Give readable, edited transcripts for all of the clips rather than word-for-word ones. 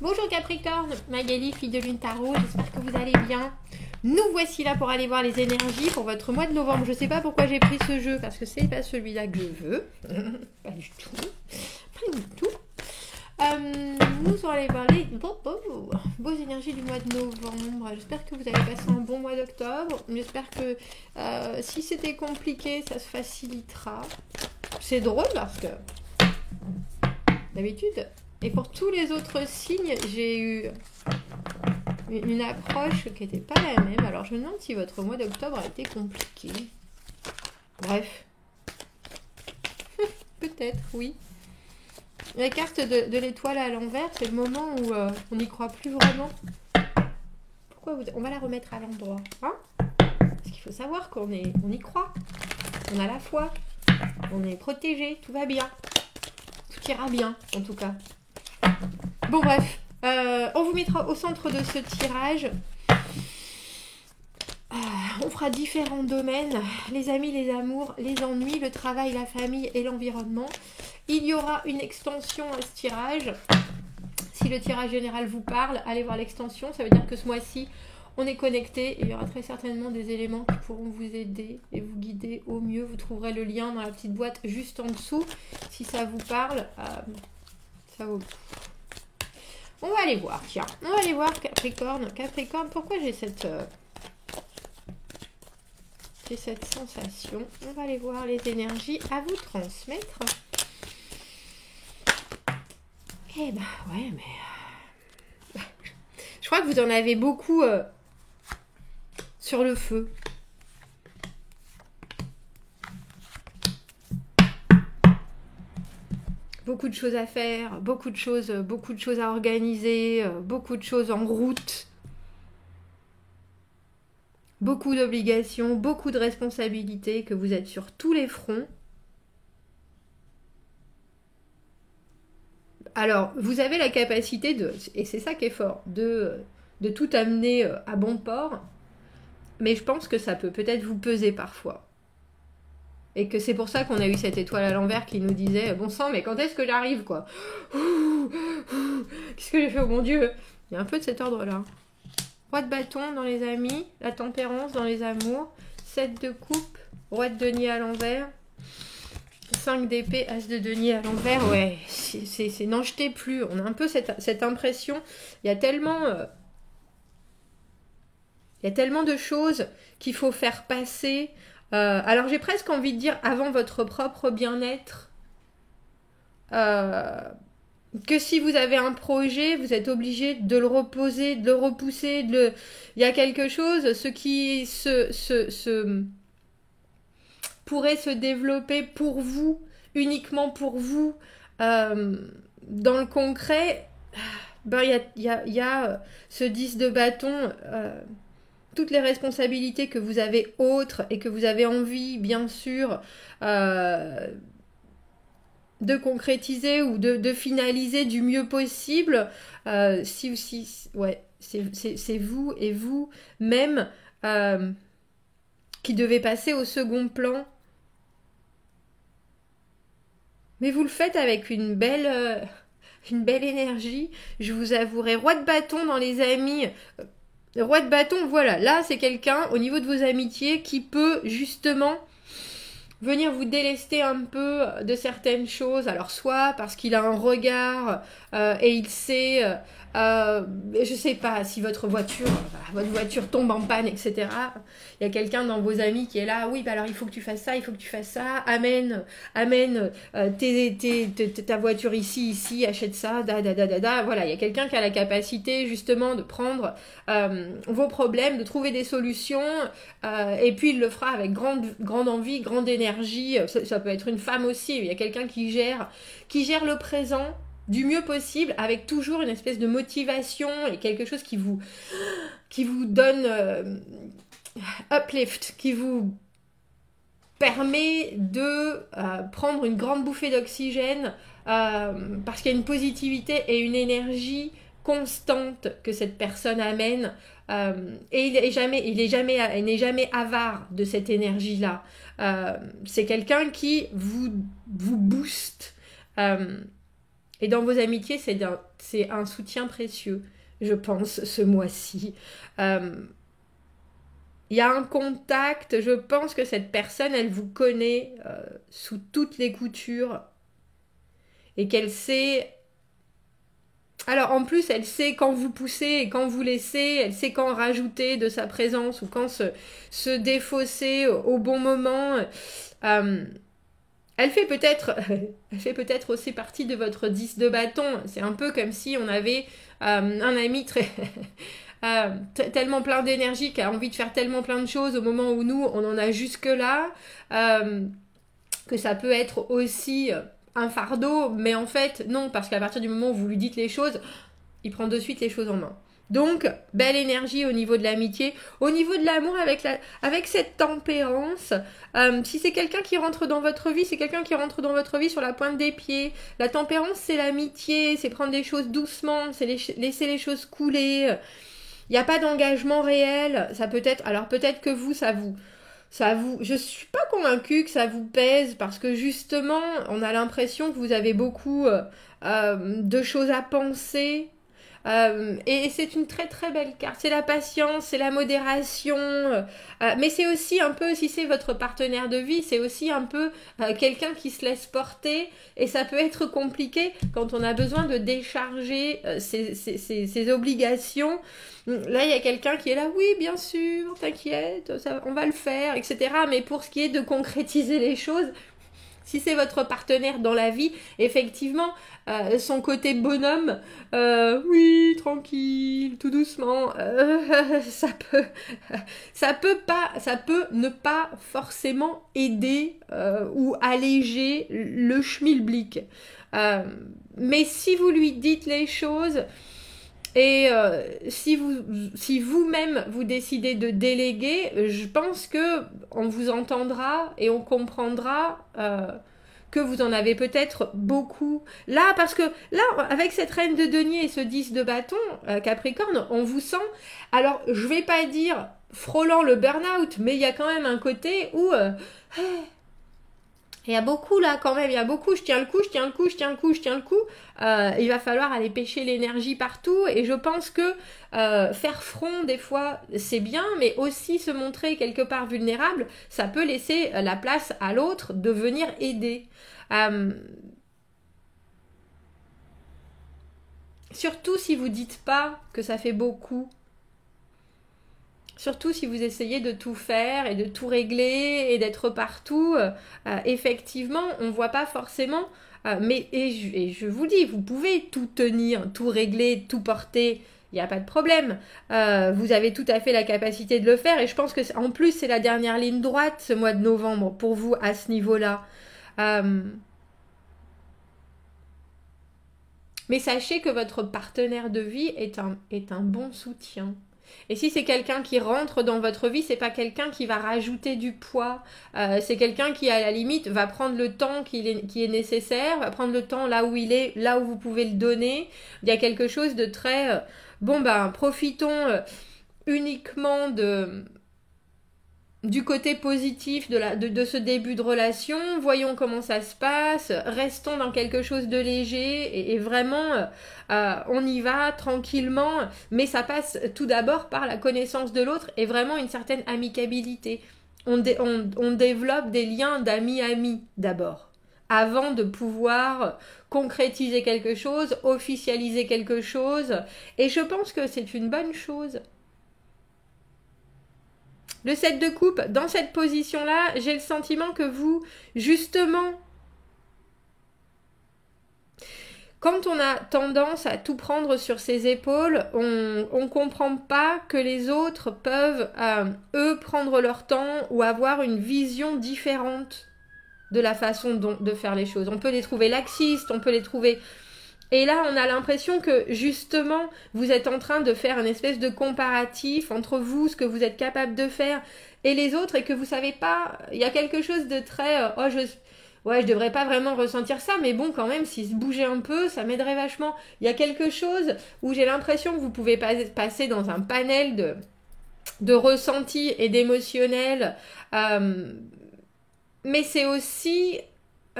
Bonjour Capricorne, Magali, fille de Lune Tarot, j'espère que vous allez bien. Nous voici là pour aller voir les énergies pour votre mois de novembre. Je sais pas pourquoi j'ai pris ce jeu, parce que c'est pas celui-là que je veux. Pas du tout. Pas du tout. Nous allons aller voir les beaux énergies du mois de novembre. J'espère que vous avez passé un bon mois d'octobre. J'espère que si c'était compliqué, ça se facilitera. C'est drôle parce que d'habitude, et pour tous les autres signes, j'ai eu une approche qui n'était pas la même. Alors je me demande si votre mois d'octobre a été compliqué. Bref. Peut-être, oui. La carte de l'étoile à l'envers, c'est le moment où on n'y croit plus vraiment. Pourquoi on va la remettre à l'endroit, hein? Parce qu'il faut savoir qu'on y croit. On a la foi. On est protégé. Tout va bien. Tout ira bien, en tout cas. Bon, bref. On vous mettra au centre de ce tirage. On fera différents domaines. Les amis, les amours, les ennuis, le travail, la famille et l'environnement. Il y aura une extension à ce tirage. Si le tirage général vous parle, allez voir l'extension. Ça veut dire que ce mois-ci, on est connecté. Et il y aura très certainement des éléments qui pourront vous aider et vous guider au mieux. Vous trouverez le lien dans la petite boîte juste en dessous. Si ça vous parle, ça vaut le coup. On va aller voir, tiens. On va aller voir Capricorne. Capricorne, pourquoi j'ai cette sensation? On va aller voir les énergies à vous transmettre. Eh ben, ouais, mais... Je crois que vous en avez beaucoup sur le feu. Beaucoup de choses à faire, beaucoup de choses à organiser, beaucoup de choses en route. Beaucoup d'obligations, beaucoup de responsabilités, que vous êtes sur tous les fronts. Alors, vous avez la capacité et c'est ça qui est fort, de tout amener à bon port, mais je pense que ça peut peut-être vous peser parfois. Et que c'est pour ça qu'on a eu cette étoile à l'envers qui nous disait « Bon sang, mais quand est-ce que j'arrive, quoi ?» Qu'est-ce que j'ai fait, oh mon Dieu? Il y a un peu de cet ordre-là. Roi de bâton dans les amis, la tempérance dans les amours, 7 de coupe, roi de denier à l'envers, 5 d'épée, as de denier à l'envers, ouais, c'est n'en jetez plus. On a un peu cette impression, il y a tellement de choses qu'il faut faire passer. Alors j'ai presque envie de dire avant votre propre bien-être, que si vous avez un projet, vous êtes obligé de le reposer, de le repousser. Il y a quelque chose, ce qui pourrait se développer pour vous, uniquement pour vous, dans le concret. Ben, il y a ce 10 de bâton, toutes les responsabilités que vous avez autres et que vous avez envie, bien sûr, de concrétiser ou de finaliser du mieux possible. Ouais, c'est vous et vous-même qui devez passer au second plan. Mais vous le faites avec une belle énergie. Je vous avouerai, roi de bâton dans les amis... Roi de bâton, voilà, là c'est quelqu'un au niveau de vos amitiés qui peut justement venir vous délester un peu de certaines choses. Alors soit parce qu'il a un regard et il sait, je sais pas, si votre voiture tombe en panne, etc. Il y a quelqu'un dans vos amis qui est là, oui, bah alors il faut que tu fasses ça, amène ta voiture ici, achète ça, voilà, il y a quelqu'un qui a la capacité justement de prendre vos problèmes, de trouver des solutions, et puis il le fera avec grande envie, grande énergie. Ça peut être une femme aussi, il y a quelqu'un qui gère le présent du mieux possible, avec toujours une espèce de motivation et quelque chose qui vous donne uplift, qui vous permet de prendre une grande bouffée d'oxygène, parce qu'il y a une positivité et une énergie constante que cette personne amène, et il n'est jamais avare de cette énergie-là. C'est quelqu'un qui vous booste, et dans vos amitiés, c'est d'un c'est un soutien précieux, je pense, ce mois-ci. Il y a un contact, je pense que cette personne, elle vous connaît sous toutes les coutures et qu'elle sait... Alors en plus, elle sait quand vous poussez et quand vous laissez, elle sait quand rajouter de sa présence ou quand se défausser au bon moment. Elle fait peut-être aussi partie de votre 10 de bâton. C'est un peu comme si on avait un ami tellement plein d'énergie, qui a envie de faire tellement plein de choses au moment où nous, on en a jusque-là, que ça peut être aussi un fardeau, mais en fait, non, parce qu'à partir du moment où vous lui dites les choses, il prend de suite les choses en main. Donc, belle énergie au niveau de l'amitié, au niveau de l'amour avec cette tempérance. Si c'est quelqu'un qui rentre dans votre vie, c'est quelqu'un qui rentre dans votre vie sur la pointe des pieds. La tempérance, c'est l'amitié, c'est prendre les choses doucement, c'est laisser les choses couler. Il n'y a pas d'engagement réel. Ça peut être, alors peut-être que vous, je suis pas convaincue que ça vous pèse parce que justement, on a l'impression que vous avez beaucoup de choses à penser. Et c'est une très très belle carte. C'est la patience, c'est la modération, mais c'est aussi un peu, si c'est votre partenaire de vie, c'est aussi un peu quelqu'un qui se laisse porter, et ça peut être compliqué quand on a besoin de décharger ses obligations. Là, il y a quelqu'un qui est là, oui, bien sûr, t'inquiète, on va le faire, etc. Mais pour ce qui est de concrétiser les choses, si c'est votre partenaire dans la vie, effectivement, son côté bonhomme, oui, tranquille, tout doucement, ça peut ne pas forcément aider ou alléger le schmilblick. Mais si vous lui dites les choses et si vous-même vous décidez de déléguer, je pense que on vous entendra et on comprendra que vous en avez peut-être beaucoup. Là, parce que là, avec cette reine de denier et ce 10 de bâton, Capricorne, on vous sent, alors je vais pas dire frôlant le burn-out, mais il y a quand même un côté où... il y a beaucoup là quand même, il y a beaucoup, je tiens le coup. Il va falloir aller pêcher l'énergie partout et je pense que faire front des fois c'est bien, mais aussi se montrer quelque part vulnérable, ça peut laisser la place à l'autre de venir aider. Surtout si vous dites pas que ça fait beaucoup. Surtout si vous essayez de tout faire et de tout régler et d'être partout, effectivement, on ne voit pas forcément. Et je vous dis, vous pouvez tout tenir, tout régler, tout porter. Il n'y a pas de problème. Vous avez tout à fait la capacité de le faire. Et je pense que en plus, c'est la dernière ligne droite ce mois de novembre pour vous à ce niveau-là. Mais sachez que votre partenaire de vie est un bon soutien. Et si c'est quelqu'un qui rentre dans votre vie, c'est pas quelqu'un qui va rajouter du poids. C'est quelqu'un qui, à la limite, va prendre le temps qui est nécessaire, va prendre le temps là où il est, là où vous pouvez le donner. Il y a quelque chose de très... profitons uniquement du côté positif de ce début de relation, voyons comment ça se passe, restons dans quelque chose de léger et vraiment on y va tranquillement, mais ça passe tout d'abord par la connaissance de l'autre et vraiment une certaine amicabilité. On développe des liens d'amis-amis d'abord, avant de pouvoir concrétiser quelque chose, officialiser quelque chose, et je pense que c'est une bonne chose. Le 7 de coupe, dans cette position-là, j'ai le sentiment que vous, justement, quand on a tendance à tout prendre sur ses épaules, on ne comprend pas que les autres peuvent, eux, prendre leur temps ou avoir une vision différente de la façon de faire les choses. On peut les trouver laxistes, on peut les trouver... Et là, on a l'impression que, justement, vous êtes en train de faire une espèce de comparatif entre vous, ce que vous êtes capable de faire, et les autres, et que vous savez pas... Il y a quelque chose de très... je devrais pas vraiment ressentir ça, mais bon, quand même, s'il se bougeait un peu, ça m'aiderait vachement. Il y a quelque chose où j'ai l'impression que vous pouvez passer dans un panel de ressentis et d'émotionnels, mais c'est aussi...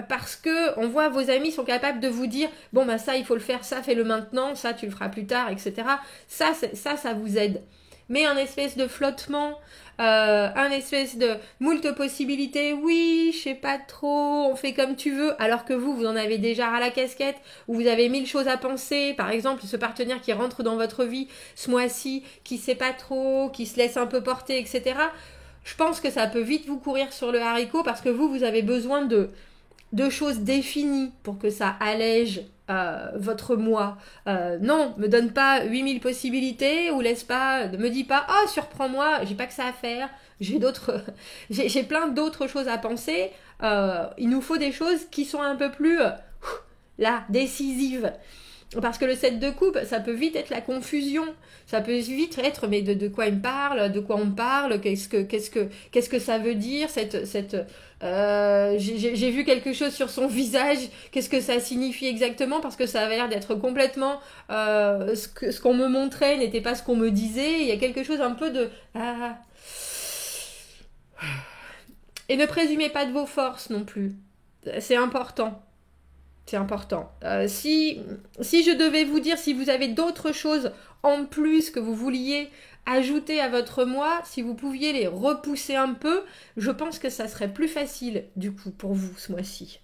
parce que on voit vos amis sont capables de vous dire bon bah ça il faut le faire, ça fais-le maintenant, ça tu le feras plus tard, etc. Ça vous aide. Mais un espèce de flottement, un espèce de moult possibilités, oui, je sais pas trop, on fait comme tu veux, alors que vous en avez déjà ras la casquette, ou vous avez mille choses à penser, par exemple ce partenaire qui rentre dans votre vie ce mois-ci, qui sait pas trop, qui se laisse un peu porter, etc. Je pense que ça peut vite vous courir sur le haricot parce que vous avez besoin de choses définies pour que ça allège votre moi. Non, me donne pas 8000 possibilités ou ne me dis pas oh surprends-moi, j'ai pas que ça à faire, j'ai d'autres j'ai plein d'autres choses à penser. Il nous faut des choses qui sont un peu plus là décisives. Parce que le 7 de coupe, ça peut vite être la confusion. Ça peut vite être, mais de quoi il me parle, de quoi on parle, qu'est-ce que ça veut dire, j'ai vu quelque chose sur son visage, qu'est-ce que ça signifie exactement, parce que ça avait l'air d'être complètement, ce qu'on me montrait n'était pas ce qu'on me disait, il y a quelque chose un peu de, et ne présumez pas de vos forces non plus. C'est important. C'est important. Si je devais vous dire, si vous avez d'autres choses en plus que vous vouliez ajouter à votre moi, si vous pouviez les repousser un peu, je pense que ça serait plus facile, du coup, pour vous, ce mois-ci.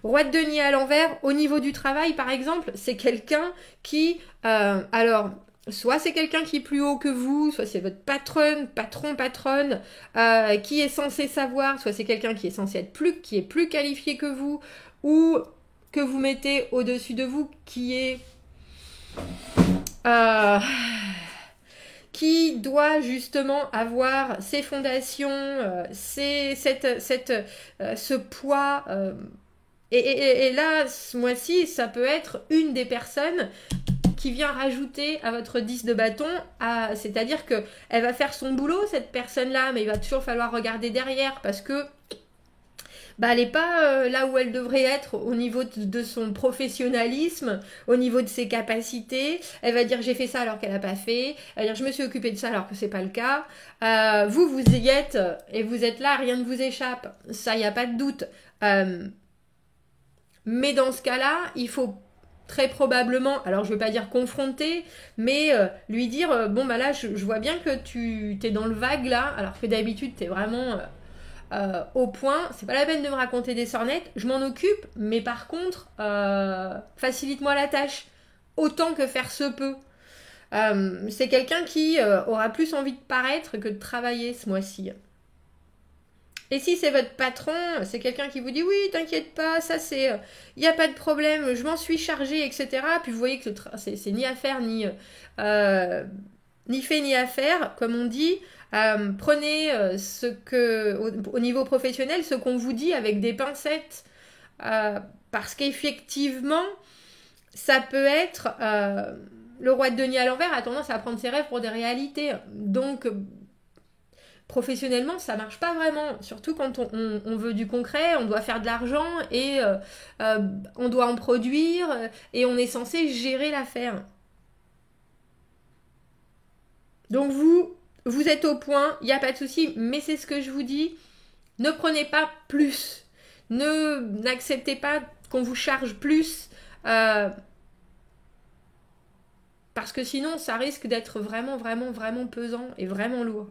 Roi de denier à l'envers, au niveau du travail, par exemple, c'est quelqu'un qui... alors, soit c'est quelqu'un qui est plus haut que vous, soit c'est votre patronne, qui est censé savoir, soit c'est quelqu'un qui est censé être qui est plus qualifié que vous, ou que vous mettez au-dessus de vous, qui doit justement avoir ses fondations, ce poids. Et là, ce mois-ci, ça peut être une des personnes qui vient rajouter à votre 10 de bâton, c'est-à-dire que elle va faire son boulot, cette personne-là, mais il va toujours falloir regarder derrière parce que elle n'est pas là où elle devrait être au niveau de son professionnalisme, au niveau de ses capacités. Elle va dire j'ai fait ça alors qu'elle n'a pas fait. Elle va dire je me suis occupée de ça alors que c'est pas le cas. Vous y êtes et vous êtes là, rien ne vous échappe. Ça, il n'y a pas de doute. Mais dans ce cas-là, il faut très probablement, alors je ne veux pas dire confronter, mais lui dire bon là je vois bien que tu t'es dans le vague là, alors que d'habitude tu es vraiment... au point, c'est pas la peine de me raconter des sornettes, je m'en occupe, mais par contre, facilite-moi la tâche, autant que faire se peut. C'est quelqu'un qui aura plus envie de paraître que de travailler ce mois-ci. Et si c'est votre patron, c'est quelqu'un qui vous dit oui, t'inquiète pas, ça c'est, il n'y a pas de problème, je m'en suis chargé, etc. Puis vous voyez que c'est ni à faire ni fait ni à faire, comme on dit. Prenez au niveau professionnel, ce qu'on vous dit avec des pincettes, parce qu'effectivement, ça peut être le roi de denier à l'envers a tendance à prendre ses rêves pour des réalités. Donc, professionnellement, ça marche pas vraiment. Surtout quand on veut du concret, on doit faire de l'argent et on doit en produire et on est censé gérer l'affaire. Donc vous êtes au point, il n'y a pas de souci, mais c'est ce que je vous dis, ne prenez pas plus, n'acceptez pas qu'on vous charge plus, parce que sinon ça risque d'être vraiment, vraiment, vraiment pesant et vraiment lourd.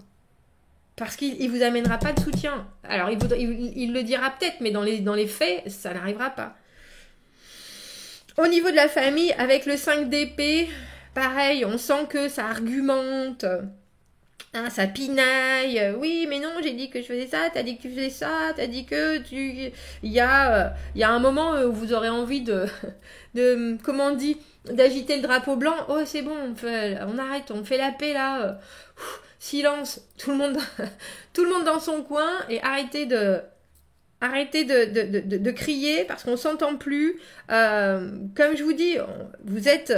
Parce qu'il vous amènera pas de soutien. Alors il le dira peut-être, mais dans les faits, ça n'arrivera pas. Au niveau de la famille, avec le 5 d'épée, pareil, on sent que ça argumente. Hein, ça pinaille. Oui, mais non, j'ai dit que je faisais ça, t'as dit que tu faisais ça, t'as dit que tu... Il y a un moment où vous aurez envie comment on dit, d'agiter le drapeau blanc. Oh, c'est bon, on arrête, on fait la paix là. Silence, tout le monde dans son coin et arrêtez de crier parce qu'on s'entend plus. Comme je vous dis, vous êtes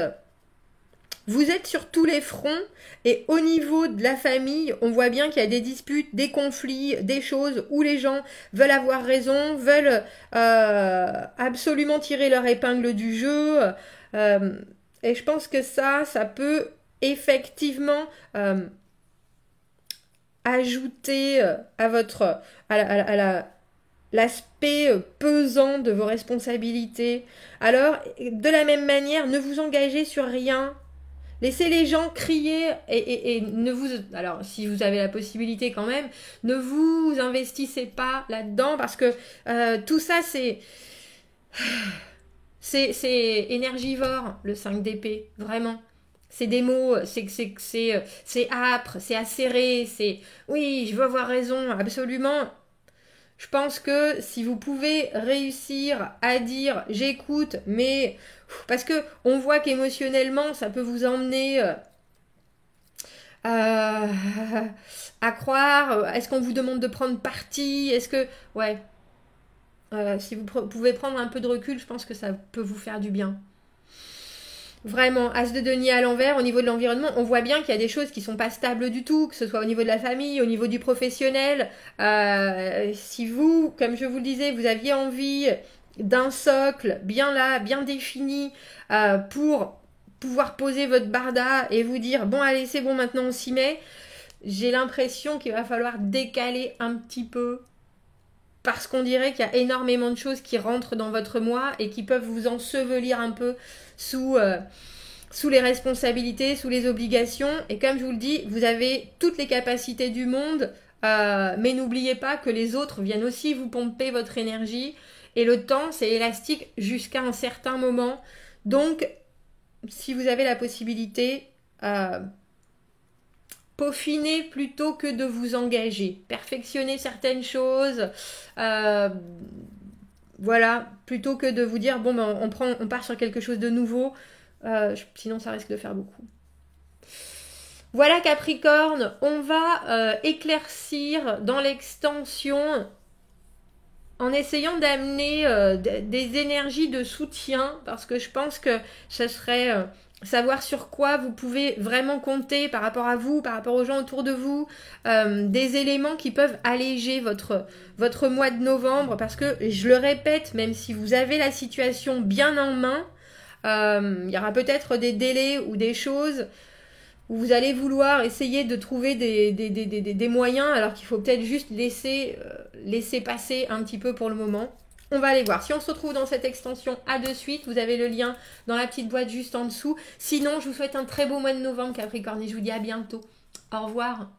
sur tous les fronts et au niveau de la famille, on voit bien qu'il y a des disputes, des conflits, des choses où les gens veulent avoir raison, veulent absolument tirer leur épingle du jeu. Et je pense que ça peut effectivement ajouter à l'aspect pesant de vos responsabilités. Alors, de la même manière, ne vous engagez sur rien. Laissez les gens crier et ne vous... Alors, si vous avez la possibilité quand même, ne vous investissez pas là-dedans parce que tout ça, c'est énergivore, le 5 d'épée, vraiment. C'est des mots, c'est âpre, c'est acéré, c'est... Oui, je veux avoir raison, absolument. Je pense que si vous pouvez réussir à dire j'écoute, mais parce que on voit qu'émotionnellement ça peut vous emmener à croire. Est-ce qu'on vous demande de prendre parti? Est-ce que ouais, si vous pouvez prendre un peu de recul, je pense que ça peut vous faire du bien. Vraiment, as de denier à l'envers, au niveau de l'environnement, on voit bien qu'il y a des choses qui sont pas stables du tout, que ce soit au niveau de la famille, au niveau du professionnel. Si vous, comme je vous le disais, vous aviez envie d'un socle bien là, bien défini, pour pouvoir poser votre barda et vous dire, bon allez, c'est bon, maintenant on s'y met, j'ai l'impression qu'il va falloir décaler un petit peu parce qu'on dirait qu'il y a énormément de choses qui rentrent dans votre moi et qui peuvent vous ensevelir un peu sous les responsabilités, sous les obligations. Et comme je vous le dis, vous avez toutes les capacités du monde, mais n'oubliez pas que les autres viennent aussi vous pomper votre énergie. Et le temps, c'est élastique jusqu'à un certain moment. Donc, si vous avez la possibilité, peaufiner plutôt que de vous engager. Perfectionner certaines choses. Voilà, plutôt que de vous dire, bon, ben, on part sur quelque chose de nouveau. Sinon, ça risque de faire beaucoup. Voilà Capricorne, on va éclaircir dans l'extension en essayant d'amener des énergies de soutien parce que je pense que ce serait savoir sur quoi vous pouvez vraiment compter par rapport à vous, par rapport aux gens autour de vous, des éléments qui peuvent alléger votre mois de novembre parce que je le répète, même si vous avez la situation bien en main, il y aura peut-être des délais ou des choses où vous allez vouloir essayer de trouver des moyens alors qu'il faut peut-être juste laisser passer un petit peu pour le moment. On va aller voir. Si on se retrouve dans cette extension, à de suite. Vous avez le lien dans la petite boîte juste en dessous. Sinon, je vous souhaite un très beau mois de novembre, Capricorne, et je vous dis à bientôt. Au revoir.